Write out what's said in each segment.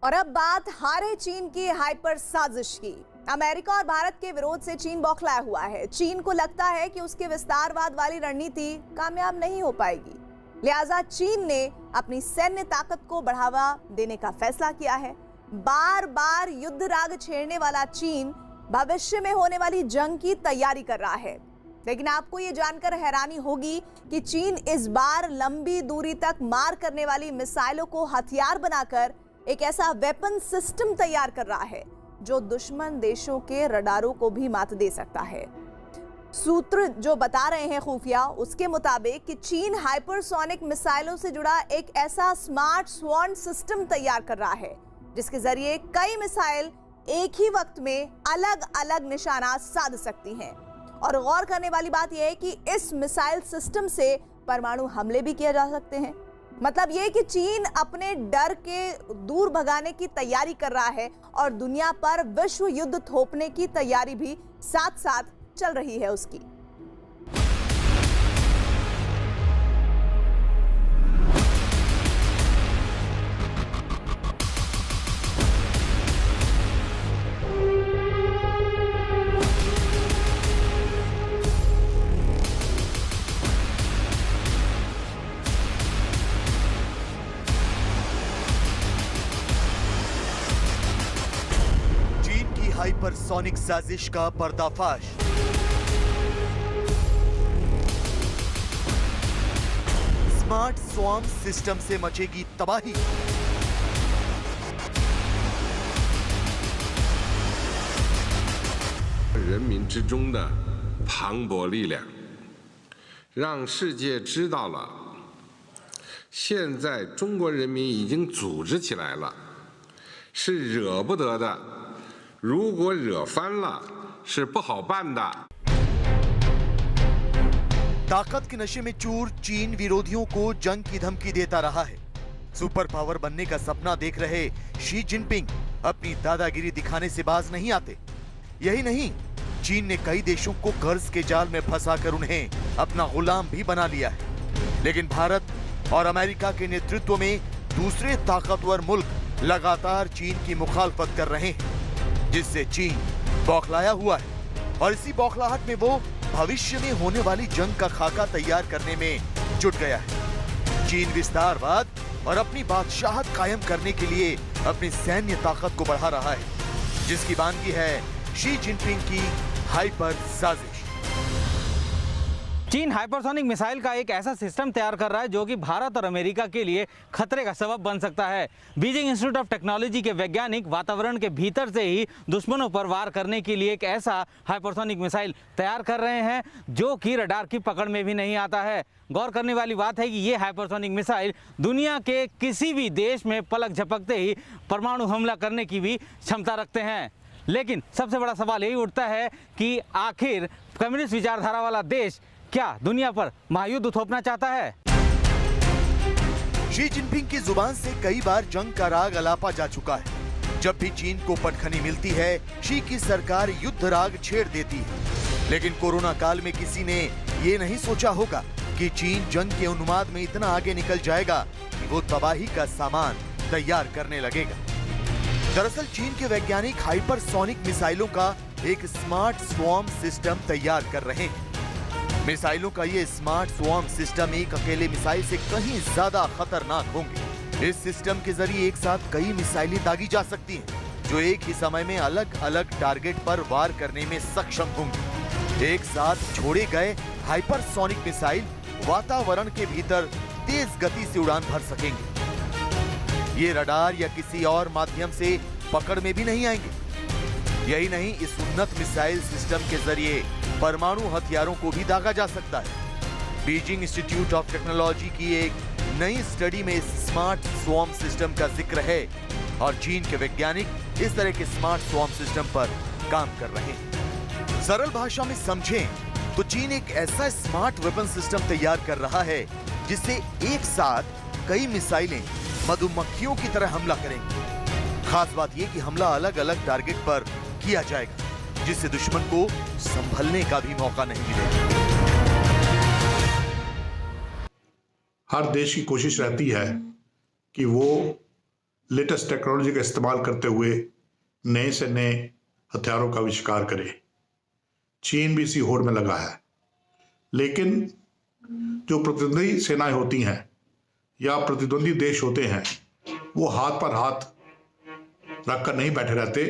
और अब बात हारे चीन की हाइपर साजिश की। अमेरिका और भारत के विरोध से चीन बौखलाया हुआ है। चीन को लगता है कि उसकी विस्तारवाद वाली रणनीति कामयाब नहीं हो पाएगी, लिहाजा चीन ने अपनी सैन्य ताकत को बढ़ावा देने का फैसला किया है। बार बार युद्ध राग छेड़ने वाला चीन भविष्य में होने वाली जंग की तैयारी कर रहा है। लेकिन आपको ये जानकर हैरानी होगी कि चीन इस बार लंबी दूरी तक मार करने वाली मिसाइलों को हथियार बनाकर एक ऐसा वेपन सिस्टम तैयार कर रहा है जो दुश्मन देशों के रडारों को भी मात दे सकता है। सूत्र जो बता रहे हैं खुफिया, उसके मुताबिक कि चीन हाइपरसोनिक मिसाइलों से जुड़ा एक ऐसा स्मार्ट स्वॉर्म सिस्टम तैयार कर रहा है जिसके जरिए कई मिसाइल एक ही वक्त में अलग अलग निशाना साध सकती हैं। और गौर करने वाली बात यह है कि इस मिसाइल सिस्टम से परमाणु हमले भी किए जा सकते हैं। मतलब ये कि चीन अपने डर के दूर भगाने की तैयारी कर रहा है और दुनिया पर विश्व युद्ध थोपने की तैयारी भी साथ साथ चल रही है उसकी। हाइपरसोनिक साजिश का पर्दाफाश। स्मार्ट स्वॉर्म सिस्टम से मचेगी तबाही।人民之中的磅礴力量，让世界知道了，现在中国人民已经组织起来了，是惹不得的。 如果惹翻了，是不好办的。 ताकत के नशे में चूर चीन विरोधियों को जंग की धमकी देता रहा है। सुपर पावर बनने का सपना देख रहे शी जिनपिंग अपनी दादागिरी दिखाने से बाज नहीं आते। यही नहीं, चीन ने कई देशों को कर्ज के जाल में फंसाकर उन्हें अपना गुलाम भी बना लिया है। लेकिन भारत और अमेरिका के नेतृत्व में दूसरे ताकतवर मुल्क लगातार चीन की मुखालफत कर रहे हैं, जिससे चीन बौखलाया हुआ है और इसी बौखलाहट में वो भविष्य में होने वाली जंग का खाका तैयार करने में जुट गया है। चीन विस्तारवाद और अपनी बादशाहत कायम करने के लिए अपनी सैन्य ताकत को बढ़ा रहा है, जिसकी बानगी है शी जिनपिंग की हाइपर साजिश। चीन हाइपरसोनिक मिसाइल का एक ऐसा सिस्टम तैयार कर रहा है जो कि भारत और अमेरिका के लिए खतरे का सबब बन सकता है। बीजिंग इंस्टीट्यूट ऑफ टेक्नोलॉजी के वैज्ञानिक वातावरण के भीतर से ही दुश्मनों पर वार करने के लिए एक ऐसा हाइपरसोनिक मिसाइल तैयार कर रहे हैं जो कि रडार की पकड़ में भी नहीं आता है। गौर करने वाली बात है कि ये हाइपरसोनिक मिसाइल दुनिया के किसी भी देश में पलक झपकते ही परमाणु हमला करने की भी क्षमता रखते हैं। लेकिन सबसे बड़ा सवाल यही उठता है कि आखिर कम्युनिस्ट विचारधारा वाला देश क्या दुनिया पर महायुद्ध थोपना चाहता है? शी जिनपिंग की जुबान से कई बार जंग का राग अलापा जा चुका है। जब भी चीन को पटखनी मिलती है, शी की सरकार युद्ध राग छेड़ देती है। लेकिन कोरोना काल में किसी ने ये नहीं सोचा होगा कि चीन जंग के उन्माद में इतना आगे निकल जाएगा कि वो तबाही का सामान तैयार करने लगेगा। दरअसल चीन के वैज्ञानिक हाइपरसोनिक मिसाइलों का एक स्मार्ट स्वॉर्म सिस्टम तैयार कर रहे हैं। मिसाइलों का ये स्मार्ट स्वॉर्म सिस्टम एक अकेले मिसाइल से कहीं ज्यादा खतरनाक होंगे। इस सिस्टम के जरिए एक साथ कई मिसाइलें दागी जा सकती हैं, जो एक ही समय में अलग अलग टारगेट पर वार करने में सक्षम होंगे। एक साथ छोड़े गए हाइपरसोनिक मिसाइल वातावरण के भीतर तेज गति से उड़ान भर सकेंगे। ये रडार या किसी और माध्यम से पकड़ में भी नहीं आएंगे। यही नहीं, इस उन्नत मिसाइल सिस्टम के जरिए परमाणु हथियारों को भी दागा जा सकता है। बीजिंग इंस्टीट्यूट ऑफ टेक्नोलॉजी की एक नई स्टडी में इस स्मार्ट स्वॉर्म सिस्टम का जिक्र है और चीन के वैज्ञानिक इस तरह के स्मार्ट स्वॉर्म सिस्टम पर काम कर रहे हैं। सरल भाषा में समझें तो चीन एक ऐसा स्मार्ट वेपन सिस्टम तैयार कर रहा है जिससे एक साथ कई मिसाइलें मधुमक्खियों की तरह हमला करेंगी। खास बात यह कि हमला अलग अलग टारगेट पर किया जाएगा, जिससे दुश्मन को संभलने का भी मौका नहीं मिलेगा। हर देश की कोशिश रहती है कि वो लेटेस्ट टेक्नोलॉजी का इस्तेमाल करते हुए नए से नए हथियारों का आविष्कार करे। चीन भी इसी होड़ में लगा है, लेकिन जो प्रतिद्वंदी सेनाएं होती हैं या प्रतिद्वंदी देश होते हैं, वो हाथ पर हाथ रखकर नहीं बैठे रहते,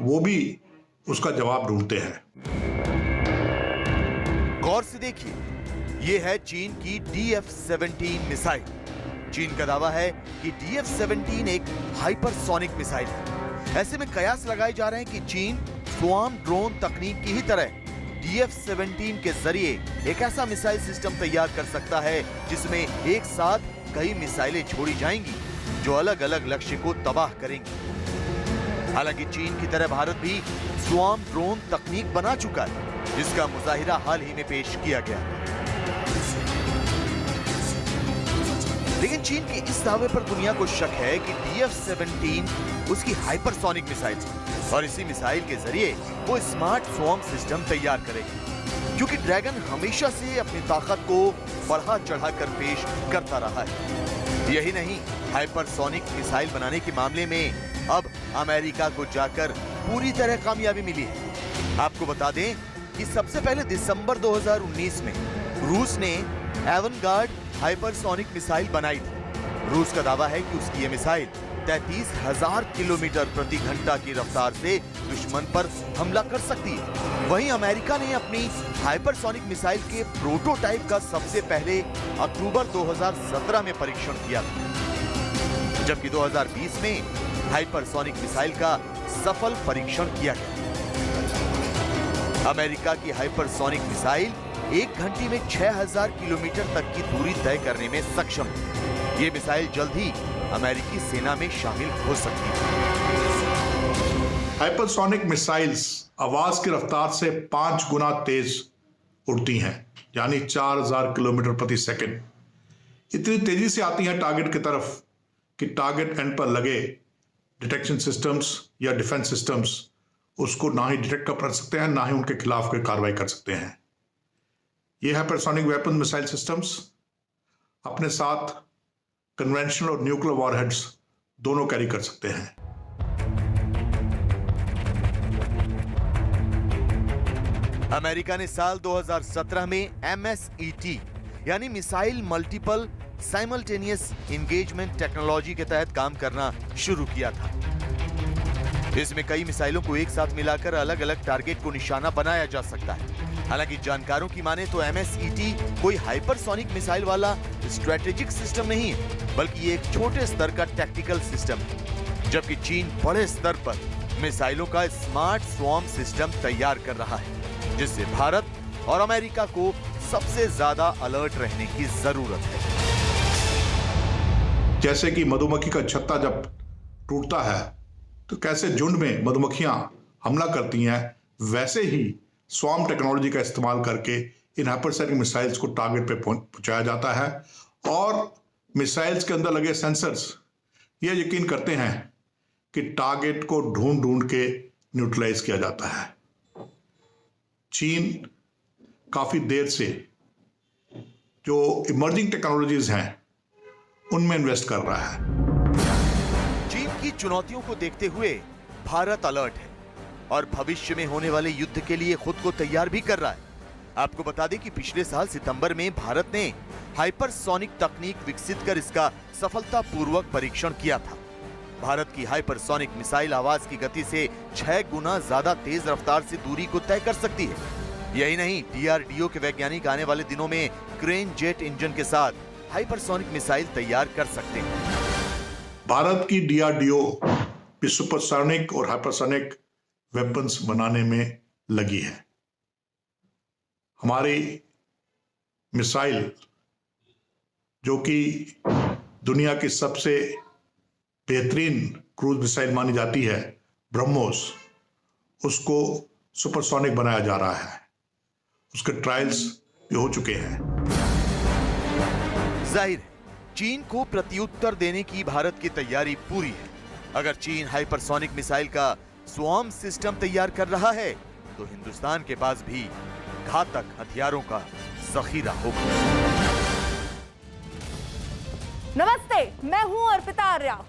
वो भी उसका जवाब ढूंढते हैं। गौर से देखिए, ये है चीन की DF-17 मिसाइल। चीन का दावा है कि DF-17 एक हाइपरसोनिक मिसाइल है। ऐसे में कयास लगाए जा रहे हैं कि चीन स्वार्म ड्रोन तकनीक की ही तरह DF-17 के जरिए एक ऐसा मिसाइल सिस्टम तैयार कर सकता है जिसमें एक साथ कई मिसाइलें छोड़ी जाएंगी जो अलग अलग लक्ष्य को तबाह करेंगी। हालांकि चीन की तरह भारत भी स्वार्म ड्रोन तकनीक बना चुका है, जिसका मुजाहिरा हाल ही में पेश किया गया। लेकिन चीन के इस दावे पर दुनिया को शक है कि DF-17 उसकी हाइपरसोनिक मिसाइल है और इसी मिसाइल के जरिए वो स्मार्ट स्वार्म सिस्टम तैयार करेगी, क्योंकि ड्रैगन हमेशा से अपनी ताकत को बढ़ा चढ़ाकर पेश करता रहा है। यही नहीं, हाइपरसोनिक मिसाइल बनाने के मामले में अब अमेरिका को जाकर पूरी तरह कामयाबी मिली है। आपको बता दें कि सबसे पहले दिसंबर 2019 में रूस ने एवनगार्ड हाइपरसोनिक मिसाइल बनाई थी। रूस का दावा है कि उसकी ये मिसाइल 33,000 किलोमीटर प्रति घंटा की रफ्तार से दुश्मन पर हमला कर सकती है। वहीं अमेरिका ने अपनी हाइपरसोनिक मिसाइल के प्रोटोटाइप का सबसे पहले अक्टूबर 2017 में परीक्षण किया था, जबकि 2020 में हाइपरसोनिक मिसाइल का सफल परीक्षण किया गया। अमेरिका की हाइपरसोनिक मिसाइल 1 घंटे में 6,000 किलोमीटर तक की दूरी तय करने में सक्षम है। ये मिसाइल जल्द ही अमेरिकी सेना में शामिल हो सकती है। हाइपरसोनिक मिसाइल्स आवाज की रफ्तार से 5 गुना तेज उड़ती हैं, यानी 4,000 किलोमीटर प्रति सेकंड। इतनी तेजी से आती हैं टारगेट की तरफ कि टारगेट एंड पर लगे डिटेक्शन सिस्टम्स या डिफेंस सिस्टम्स उसको ना ही डिटेक्ट कर सकते हैं, ना ही उनके खिलाफ कोई कार्रवाई कर सकते हैं। ये हाइपरसोनिक वेपन मिसाइल सिस्टम्स अपने साथ कन्वेंशनल और न्यूक्लियर वॉरहेड्स दोनों कैरी कर सकते हैं। अमेरिका ने साल 2017 में MSET यानी missile multiple simultaneous engagement technology के तहत काम करना शुरू किया था। इसमें कई मिसाइलों को एक साथ मिलाकर अलग अलग टारगेट को निशाना बनाया जा सकता है। हालांकि जानकारों की माने तो MSET कोई हाइपरसोनिक मिसाइल वाला स्ट्रेटेजिक सिस्टम नहीं है, बल्कि ये एक छोटे स्तर का टैक्टिकल सिस्टम है, जबकि चीन बड़े स्तर पर मिसाइलों का स्मार्ट स्वार्म सिस्टम तैयार कर रहा है, जिससे भारत और अमेरिका को सबसे ज्यादा अलर्ट रहने की जरूरत है। जैसे कि मधुमक्खी का छत्ता जब टूटता है तो कैसे झुंड में मधुमक्खियां हमला करती हैं, वैसे ही स्वार्म टेक्नोलॉजी का इस्तेमाल करके इन हाइपरसोनिक मिसाइल्स को टारगेट पे पहुंचाया जाता है और मिसाइल्स के अंदर लगे सेंसर्स ये यकीन करते हैं कि टारगेट को ढूंढ ढूंढ के न्यूट्रलाइज किया जाता है। चीन काफी देर से जो इमर्जिंग टेक्नोलॉजीज हैं उनमें इन्वेस्ट कर रहा है। चीन की चुनौतियों को देखते हुए भारत अलर्ट है और भविष्य में होने वाले युद्ध के लिए खुद को तैयार भी कर रहा है। आपको बता दें कि पिछले साल सितंबर में भारत ने हाइपरसोनिक तकनीक विकसित कर इसका सफलतापूर्वक परीक्षण किया था। भारत की हाइपरसोनिक मिसाइल आवाज की गति से 6 गुना ज्यादा तेज रफ्तार से दूरी को तय कर सकती है। यही नहीं, DRDO के वैज्ञानिक आने वाले दिनों में क्रेन जेट इंजन के साथ हाइपरसोनिक मिसाइल तैयार कर सकते हैं। भारत की DRDO भी सुपरसोनिक और हाइपरसोनिक वेपन्स बनाने में लगी है। हमारी मिसाइल जो कि दुनिया की सबसे बेहतरीन क्रूज मिसाइल मानी जाती है, ब्रह्मोस, उसको सुपरसोनिक बनाया जा रहा है। उसके ट्रायल्स भी हो चुके हैं। जाहिर है, चीन को प्रत्युत्तर देने की भारत की तैयारी पूरी है। अगर चीन हाइपरसोनिक मिसाइल का स्वार्म सिस्टम तैयार कर रहा है तो हिंदुस्तान के पास भी घातक हथियारों का जखीरा होगा। नमस्ते, मैं हूं अर्पिता आर्या।